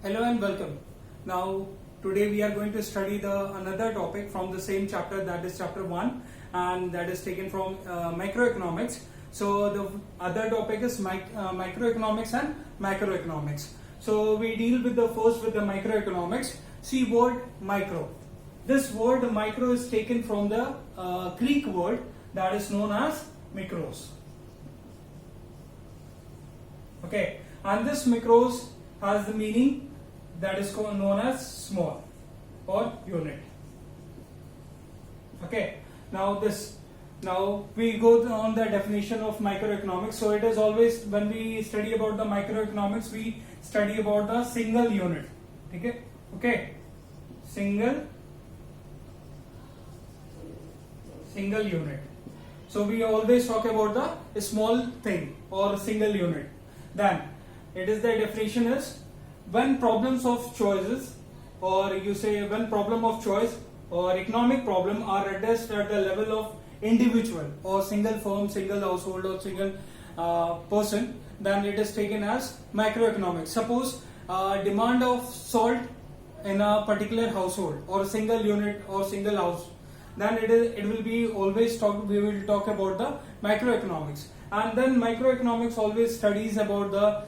Hello and welcome. Now today we are going to study the another topic from the same chapter, that is chapter 1, and that is taken from microeconomics. So the other topic is microeconomics and macroeconomics. So we deal with the first with the microeconomics. See word micro. This word micro is taken from the Greek word that is known as mikros. Okay, and this mikros has the meaning that is known as small or unit. Okay, now we go on the definition of microeconomics. So it is always, when we study about the microeconomics, we study about the single unit. Okay, single unit. So we always talk about the small thing or single unit. Then it is, the definition is, when problems of choices, or you say when problem of choice or economic problem are addressed at the level of individual or single firm, single household or single person, then it is taken as macroeconomics. Suppose demand of salt in a particular household or single unit or single house, then it will be always we will talk about the macroeconomics. And then microeconomics always studies about the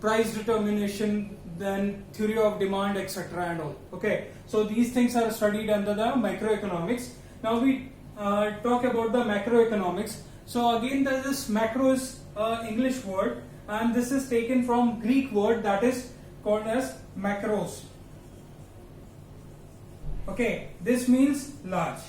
price determination, then theory of demand, etc. and all. Okay, so these things are studied under the microeconomics. Now we talk about the macroeconomics. So again, there is this macro is English word, and this is taken from Greek word that is called as macros. Okay, this means large.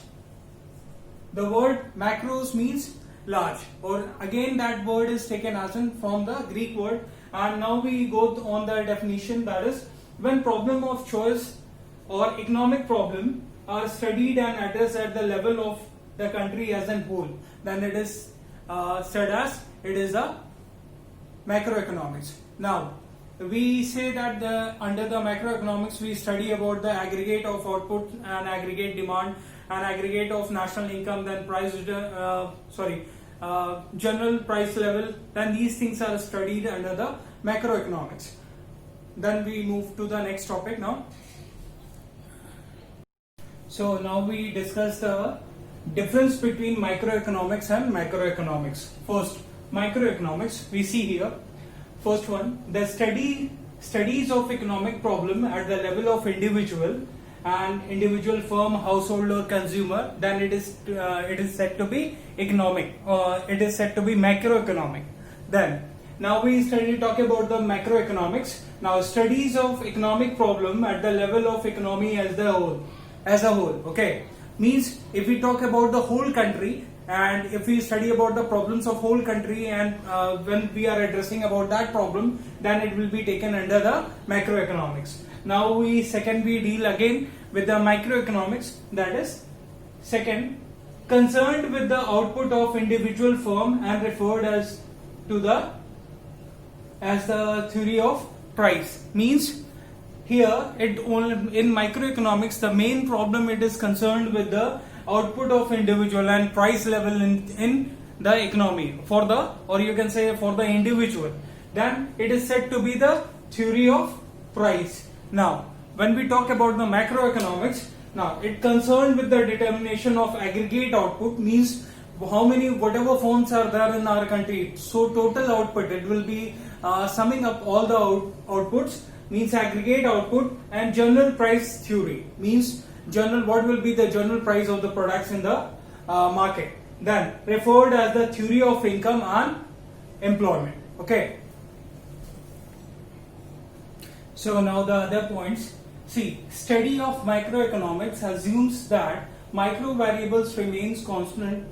The word macros means large, or again that word is taken as in from the Greek word. And now we go on the definition, that is, when problem of choice or economic problem are studied and addressed at the level of the country as a whole, then it is said as it is a macroeconomics. Now we say that under the macroeconomics we study about the aggregate of output and aggregate demand and aggregate of national income, then general price level, then these things are studied under the macroeconomics. Then we move to the next topic now. So now we discuss the difference between microeconomics and macroeconomics. First, microeconomics, we see here. First one, the studies of economic problem at the level of individual firm, household or consumer, then it is said to be economic, or it is said to be macroeconomic. Then now we talk about the macroeconomics. Now studies of economic problem at the level of economy as a whole. Okay, means if we talk about the whole country, and if we study about the problems of whole country, and when we are addressing about that problem, then it will be taken under the macroeconomics. Now we deal again with the microeconomics, that is second, concerned with the output of individual firm and referred as the theory of price. Means here in microeconomics the main problem, it is concerned with the output of individual and price level in the economy for the individual, then it is said to be the theory of price. Now when we talk about the macroeconomics, now it concerned with the determination of aggregate output, means whatever firms are there in our country, so total output, it will be summing up all the outputs, means aggregate output. And general price theory means what will be the general price of the products in the market, then referred as the theory of income and employment. Okay, so now the other points. See, study of microeconomics assumes that micro variables remains constant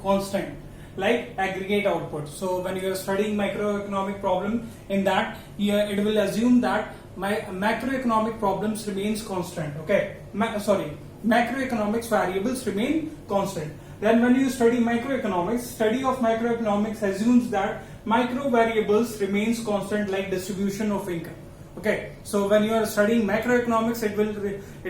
like aggregate output. So when you are studying microeconomic problem, in that it will assume that macroeconomic problems remains constant. Okay, macroeconomics variables remain constant. Then when you study macroeconomics, study of macroeconomics assumes that micro variables remains constant like distribution of income. Okay, so when you are studying macroeconomics, it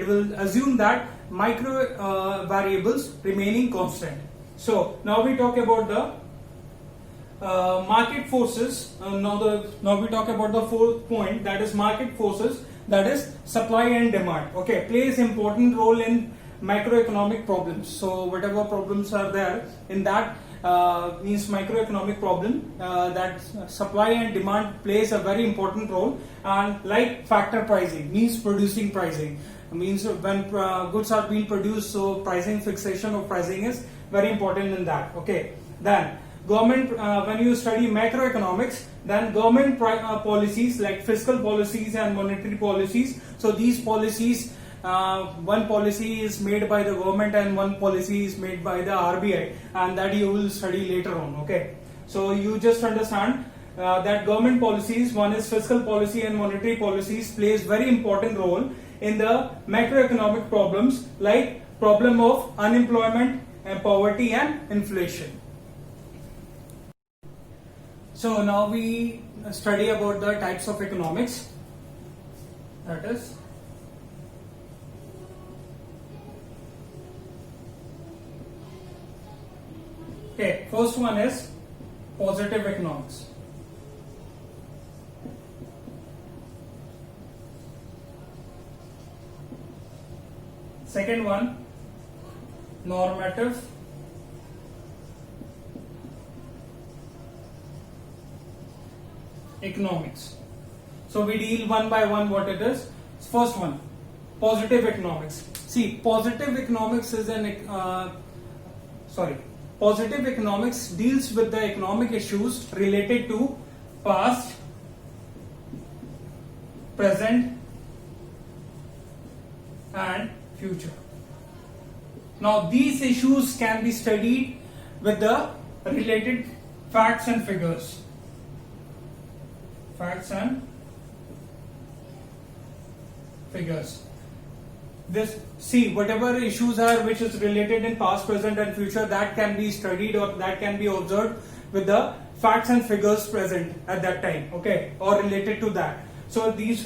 will assume that micro variables remaining constant. So now we talk about the market forces. Now we talk about the fourth point, that is market forces. that is supply and demand. Okay, plays important role in macroeconomic problems. So whatever problems are there in that means microeconomic problem, that supply and demand plays a very important role. And like factor pricing means producing pricing, means when goods are being produced, so pricing, fixation of pricing is very important in that. Okay, then government, when you study macroeconomics, then government policies like fiscal policies and monetary policies. So these policies, one policy is made by the government and one policy is made by the RBI, and that you will study later on. Okay, so you just understand that government policies, one is fiscal policy and monetary policies, plays very important role in the macroeconomic problems like problem of unemployment and poverty and inflation. So now we study about the types of economics, that is okay, first one is positive economics. Second one, normative economics. So we deal one by one what it is. First one, positive economics. See, positive economics is positive economics deals with the economic issues related to past, present and future. Now these issues can be studied with the related facts and figures. Facts and figures. This, see, whatever issues are which is related in past, present and future, that can be studied or that can be observed with the facts and figures present at that time, okay, or related to that. So these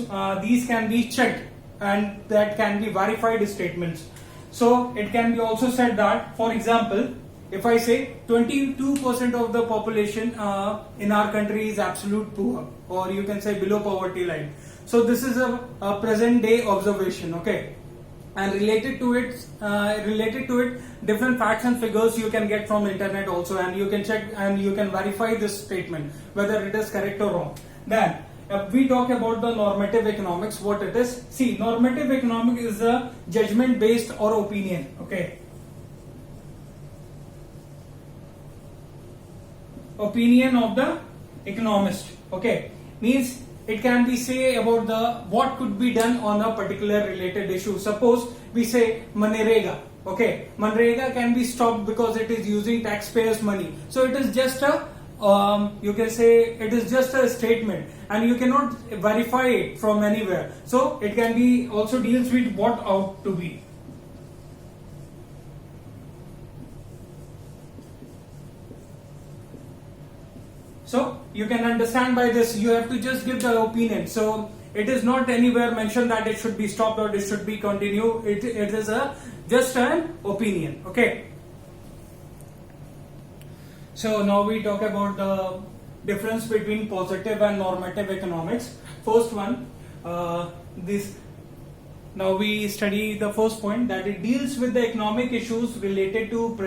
can be checked and that can be verified statements. So it can be also said that, for example, if I say 22% of the population in our country is absolute poor, or you can say below poverty line. So this is a present day observation, okay, and related to it, different facts and figures you can get from internet also, and you can check and you can verify this statement whether it is correct or wrong. Then if we talk about the normative economics, what it is. See, normative economics is a judgment based or opinion, okay. Opinion of the economist, okay, means it can be say about the what could be done on a particular related issue. Suppose we say Manrega, okay, Manrega can be stopped because it is using taxpayers' money. So it is just a you can say it is just a statement and you cannot verify it from anywhere. So it can be also deals with what ought to be. So you can understand by this, you have to just give the opinion. So it is not anywhere mentioned that it should be stopped or it should be continued. It is just an opinion, okay. So now we talk about the difference between positive and normative economics. First one, now we study the first point, that it deals with the economic issues related to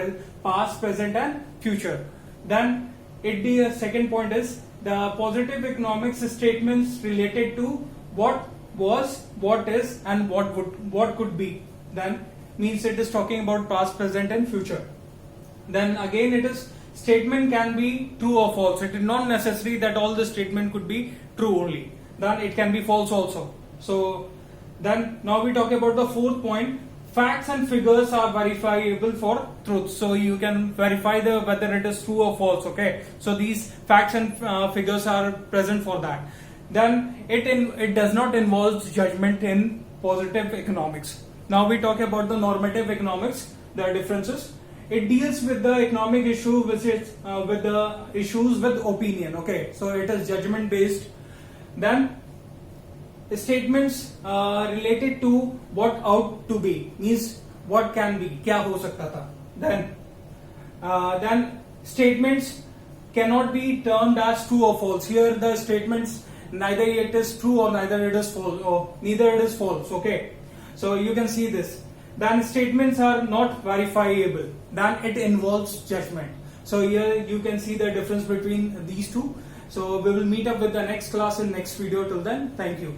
past, present and future. Then the second point is the positive economics statements related to what was, what is and what could be. Then means it is talking about past, present and future. Then again it is statement can be true or false. It is not necessary that all the statement could be true only. Then it can be false also. So then now we talk about the fourth point. Facts and figures are verifiable for truth. So you can verify whether it is true or false, okay. So these facts and figures are present for that. Then it does not involve judgment in positive economics. Now we talk about the normative economics, the differences. It deals with the economic issue which is with the issues with opinion, okay. So it is judgment based. Then statements related to what ought to be, means what can be, क्या हो सकता था. Then statements cannot be termed as true or false. Here the statements neither it is true or neither it is false, or neither it is false. Okay, so you can see this. Then statements are not verifiable. Then it involves judgment. So here you can see the difference between these two. So we will meet up with the next class in next video. Till then, thank you.